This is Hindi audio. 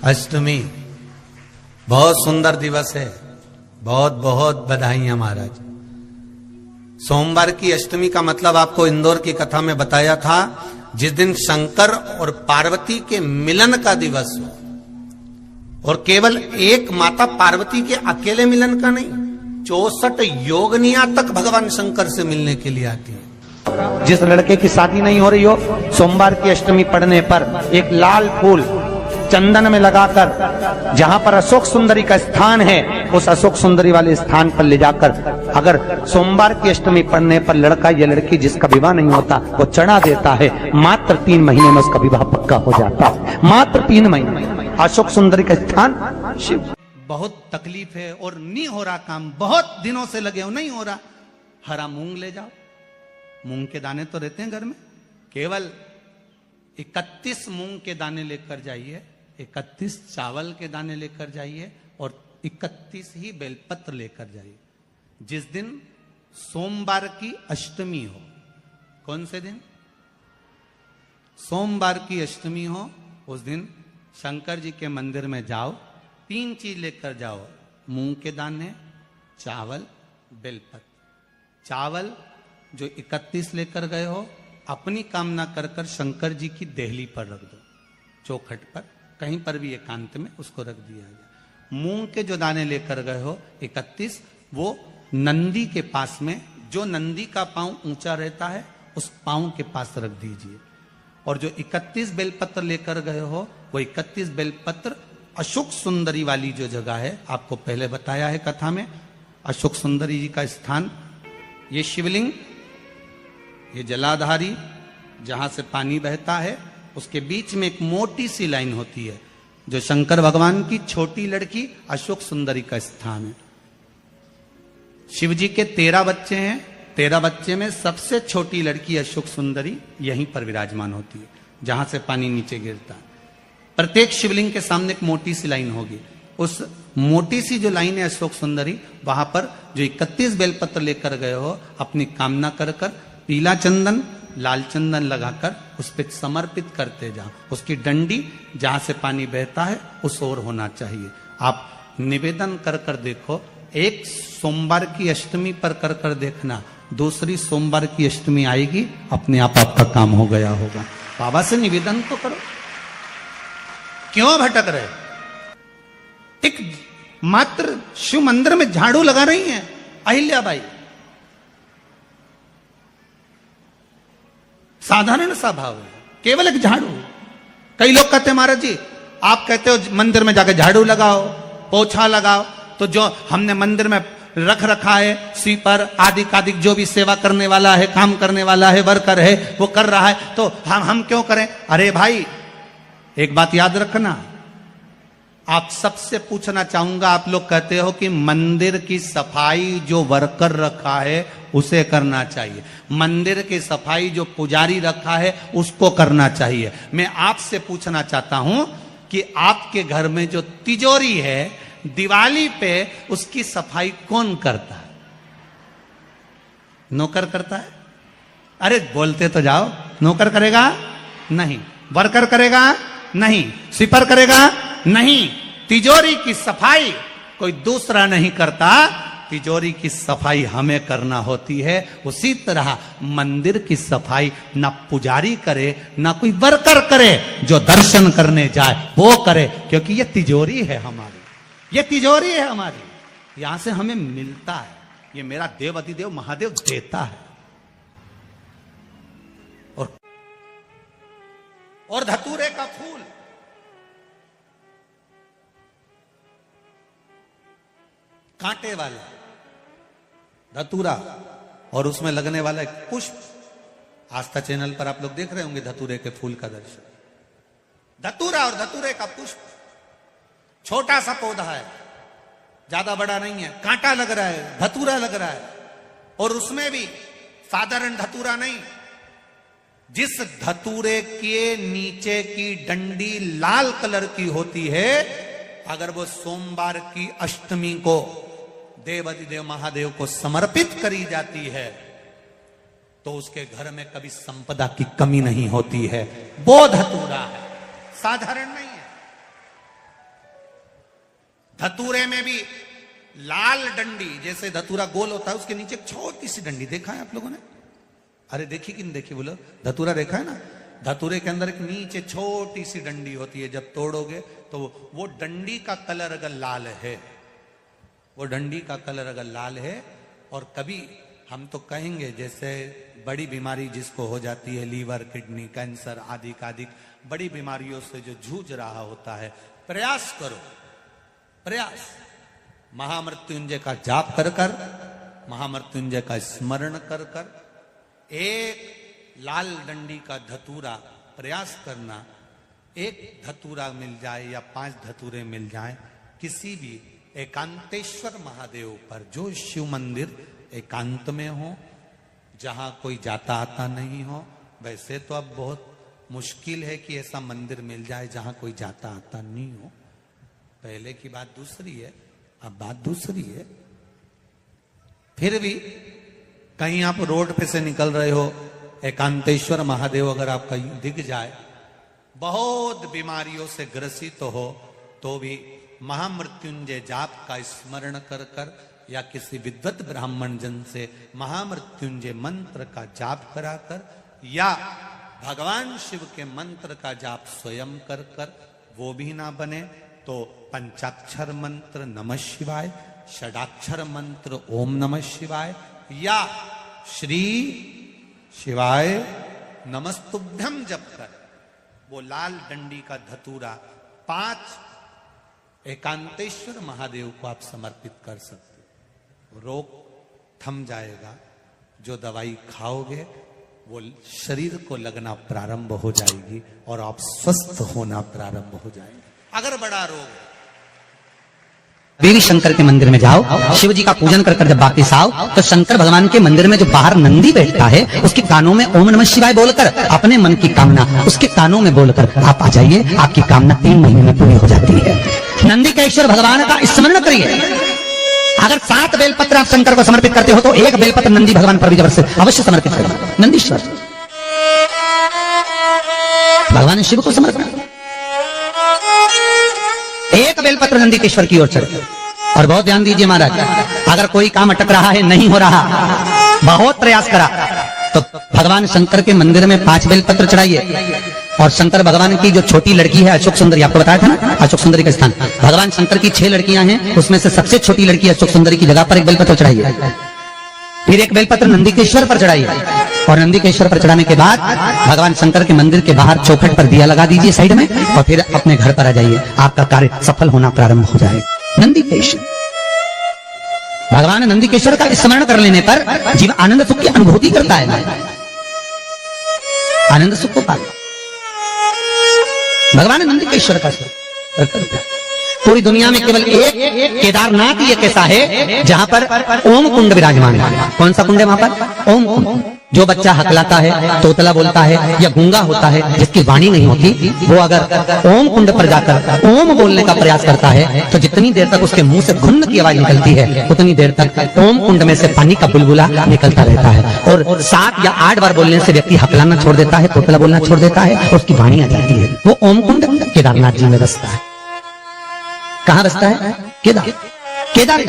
अष्टमी बहुत सुंदर दिवस है। बहुत बहुत बधाइयां महाराज। सोमवार की अष्टमी का मतलब आपको इंदौर की कथा में बताया था, जिस दिन शंकर और पार्वती के मिलन का दिवस हो। और केवल एक माता पार्वती के अकेले मिलन का नहीं, 64 योगनियां तक भगवान शंकर से मिलने के लिए आती है। जिस लड़के की शादी नहीं हो रही हो, सोमवार की अष्टमी पढ़ने पर एक लाल फूल चंदन में लगाकर जहां पर अशोक सुंदरी का स्थान है, उस अशोक सुंदरी वाले स्थान पर ले जाकर अगर सोमवार की अष्टमी पढ़ने पर लड़का या लड़की जिसका विवाह नहीं होता वो चढ़ा देता है, मात्र 3 महीने में उसका विवाह पक्का हो जाता है। मात्र 3 महीने। अशोक सुंदरी का स्थान शिव। बहुत तकलीफ है और नहीं हो रहा काम, बहुत दिनों से लगे हो, नहीं हो रहा। हरा मूंग ले जाओ। मूंग के दाने तो रहते हैं घर में, केवल 31 मूंग के दाने लेकर जाइए, 31 चावल के दाने लेकर जाइए और 31 ही बेलपत्र लेकर जाइए। जिस दिन सोमवार की अष्टमी हो, कौन से दिन? सोमवार की अष्टमी हो, उस दिन शंकर जी के मंदिर में जाओ, 3 चीज लेकर जाओ, मूंग के दाने, चावल, बेलपत्र। चावल जो 31 लेकर गए हो, अपनी कामना कर कर शंकर जी की देहली पर रख दो, चौखट पर, कहीं पर भी एकांत में उसको रख दिया जाए। मूंग के जो दाने लेकर गए हो 31, वो नंदी के पास में, जो नंदी का पांव ऊंचा रहता है उस पांव के पास रख दीजिए। और जो 31 बेलपत्र लेकर गए हो, वो 31 बेलपत्र अशोक सुंदरी वाली जो जगह है, आपको पहले बताया है कथा में, अशोक सुंदरी जी का स्थान, ये शिवलिंग, ये जलाधारी जहां से पानी बहता है, उसके बीच में एक मोटी सी लाइन होती है, जो शंकर भगवान की छोटी लड़की अशोक सुंदरी का स्थान है। शिव जी के 13 बच्चे हैं, 13 बच्चे में सबसे छोटी लड़की अशोक सुंदरी यहीं पर विराजमान होती है, जहां से पानी नीचे गिरता है। प्रत्येक शिवलिंग के सामने एक मोटी सी लाइन होगी, उस मोटी सी जो लाइन है अशोक सुंदरी, वहां पर जो 31 बेलपत्र लेकर गए हो, अपनी कामना कर कर पीला चंदन, लाल चंदन लगाकर उस पर समर्पित करते जाओ। उसकी डंडी जहां से पानी बहता है उस ओर होना चाहिए। आप निवेदन कर कर देखो, एक सोमवार की अष्टमी पर कर कर देखना, दूसरी सोमवार की अष्टमी आएगी, अपने आप आपका काम हो गया होगा। बाबा से निवेदन तो करो, क्यों भटक रहे? एक मात्र शिव मंदिर में झाड़ू लगा रही हैं अहिल्याबाई, साधारण सा भाव है, केवल एक झाड़ू। कई लोग कहते हैं महाराज जी, आप कहते हो मंदिर में जाकर झाड़ू लगाओ, पोछा लगाओ, तो जो हमने मंदिर में रख रखा है स्वीपर आदि कादिक, जो भी सेवा करने वाला है, काम करने वाला है, वर्कर है, वो कर रहा है, तो हम क्यों करें? अरे भाई, एक बात याद रखना, आप सबसे पूछना चाहूंगा, आप लोग कहते हो कि मंदिर की सफाई जो वर्कर रखा है उसे करना चाहिए, मंदिर की सफाई जो पुजारी रखा है उसको करना चाहिए। मैं आपसे पूछना चाहता हूं कि आपके घर में जो तिजोरी है, दिवाली पे उसकी सफाई कौन करता है? नौकर करता है? अरे बोलते तो जाओ। नौकर करेगा? नहीं। वर्कर करेगा? नहीं। स्वीपर करेगा? नहीं। तिजोरी की सफाई कोई दूसरा नहीं करता, तिजोरी की सफाई हमें करना होती है। उसी तरह मंदिर की सफाई ना पुजारी करे, ना कोई वर्कर करे, जो दर्शन करने जाए वो करे, क्योंकि ये तिजोरी है हमारी, ये तिजोरी है हमारी, यहां से हमें मिलता है, ये मेरा देव अधिदेव महादेव देता है। और धतूरे का फूल, कांटे वाला धतूरा, और उसमें लगने वाला एक पुष्प, आस्था चैनल पर आप लोग देख रहे होंगे धतूरे के फूल का दर्शन। धतूरा और धतूरे का पुष्प, छोटा सा पौधा है, ज्यादा बड़ा नहीं है, कांटा लग रहा है, धतूरा लग रहा है, और उसमें भी साधारण धतूरा नहीं, जिस धतूरे के नीचे की डंडी लाल कलर की होती है, अगर वो सोमवार की अष्टमी को देव अधिदेव महादेव को समर्पित करी जाती है, तो उसके घर में कभी संपदा की कमी नहीं होती है। वो धतूरा है, साधारण नहीं है। धतूरे में भी लाल डंडी, जैसे धतूरा गोल होता है उसके नीचे एक छोटी सी डंडी, देखा है आप लोगों ने? अरे देखी कि नहीं देखी बोलो? धतूरा देखा है ना? धतूरे के अंदर एक नीचे छोटी सी डंडी होती है, जब तोड़ोगे तो वो डंडी का कलर अगर लाल है, वो डंडी का कलर अगर लाल है, और कभी हम तो कहेंगे जैसे बड़ी बीमारी जिसको हो जाती है, लीवर, किडनी, कैंसर आदि आदि बड़ी बीमारियों से जो जूझ रहा होता है, प्रयास करो, प्रयास महामृत्युंजय का जाप कर कर, महामृत्युंजय का स्मरण कर कर, एक लाल डंडी का धतूरा प्रयास करना, एक धतूरा मिल जाए या 5 धतूरे मिल जाए किसी भी एकांतेश्वर महादेव पर, जो शिव मंदिर एकांत में हो, जहां कोई जाता आता नहीं हो। वैसे तो अब बहुत मुश्किल है कि ऐसा मंदिर मिल जाए जहां कोई जाता आता नहीं हो, पहले की बात दूसरी है, अब बात दूसरी है। फिर भी कहीं आप रोड पे से निकल रहे हो, एकांतेश्वर महादेव अगर आपका दिख जाए, बहुत बीमारियों से ग्रसित हो, तो भी महामृत्युंजय जाप का स्मरण कर कर या किसी विद्वत ब्राह्मण जन से महामृत्युंजय मंत्र का जाप कराकर, या भगवान शिव के मंत्र का जाप स्वयं कर कर, वो भी ना बने तो पंचाक्षर मंत्र नमः शिवाय, षडाक्षर मंत्र ओम नमः शिवाय, या श्री शिवाय नमस्तुभ्यम जप कर वो लाल डंडी का धतूरा 5 एकांतेश्वर महादेव को आप समर्पित कर सकते हो। रोग थम जाएगा, जो दवाई खाओगे वो शरीर को लगना प्रारंभ हो जाएगी और आप स्वस्थ होना प्रारंभ हो जाएंगे। अगर बड़ा रोग है, देवी शंकर के मंदिर में जाओ, शिव जी का पूजन कर कर जब वापिस आओ, तो शंकर भगवान के मंदिर में जो बाहर नंदी बैठता है, उसके कानों में ओम नमः शिवाय बोलकर अपने मन की कामना उसके कानों में बोलकर आप आ जाइए, आपकी कामना 3 महीने में पूरी हो जाती है। नंदी के ईश्वर भगवान का स्मरण करिए। अगर 7 बेलपत्र आप शंकर को समर्पित करते हो तो 1 बेलपत्र नंदी भगवान पर भी अवश्य समर्पित करें। नंदीश्वर भगवान शिव को समर्पित, 1 बेलपत्र नंदीकेश्वर की ओर चढ़े। और बहुत ध्यान दीजिए महाराज, अगर कोई काम अटक रहा है, नहीं हो रहा, बहुत प्रयास करा, तो भगवान शंकर के मंदिर में 5 बेलपत्र चढ़ाइए। और शंकर भगवान की जो छोटी लड़की है अशोक सुंदरी, आपको बताया था ना अशोक सुंदरी का स्थान, भगवान शंकर की 6 लड़कियां हैं, उसमें से सबसे छोटी लड़की अशोक सुंदरी की जगह पर 1 बेलपत्र चढ़ाइए। फिर 1 बेलपत्र नंदीकेश्वर पर चढ़ाइए, और नंदीकेश्वर पर चढ़ाने के बाद भगवान शंकर के मंदिर के बाहर चौखट पर दिया लगा दीजिए साइड में, और फिर अपने घर पर आ जाइए, आपका कार्य सफल होना प्रारंभ हो जाएगा। नंदीकेश्वर भगवान नंदीकेश्वर का स्मरण कर लेने पर जीव आनंद सुख की अनुभूति करता है, आनंद सुख को पाता। भगवान नंदीकेश्वर का पूरी दुनिया में केवल एक केदारनाथ ही एक ऐसा है जहां पर ओम कुंड विराजमान है। कौन सा कुंड है वहां पर? ओम कुंड। जो बच्चा हकलाता है, तोतला बोलता है या गूंगा होता है, जिसकी वाणी नहीं होती, वो अगर ओम कुंड पर जाकर ओम बोलने का प्रयास करता है, तो जितनी देर तक उसके मुंह से घुन्न की आवाज निकलती है, उतनी देर तक ओम कुंड में से पानी का बुलबुला निकलता रहता है। और 7 या 8 बार बोलने से व्यक्ति हकलाना छोड़ देता है, तोतला बोलना छोड़ देता है, और उसकी वाणी आ जाती है। वो ओम कुंड केदारनाथ जी में बसता है। कहाँ बसता है? केदार।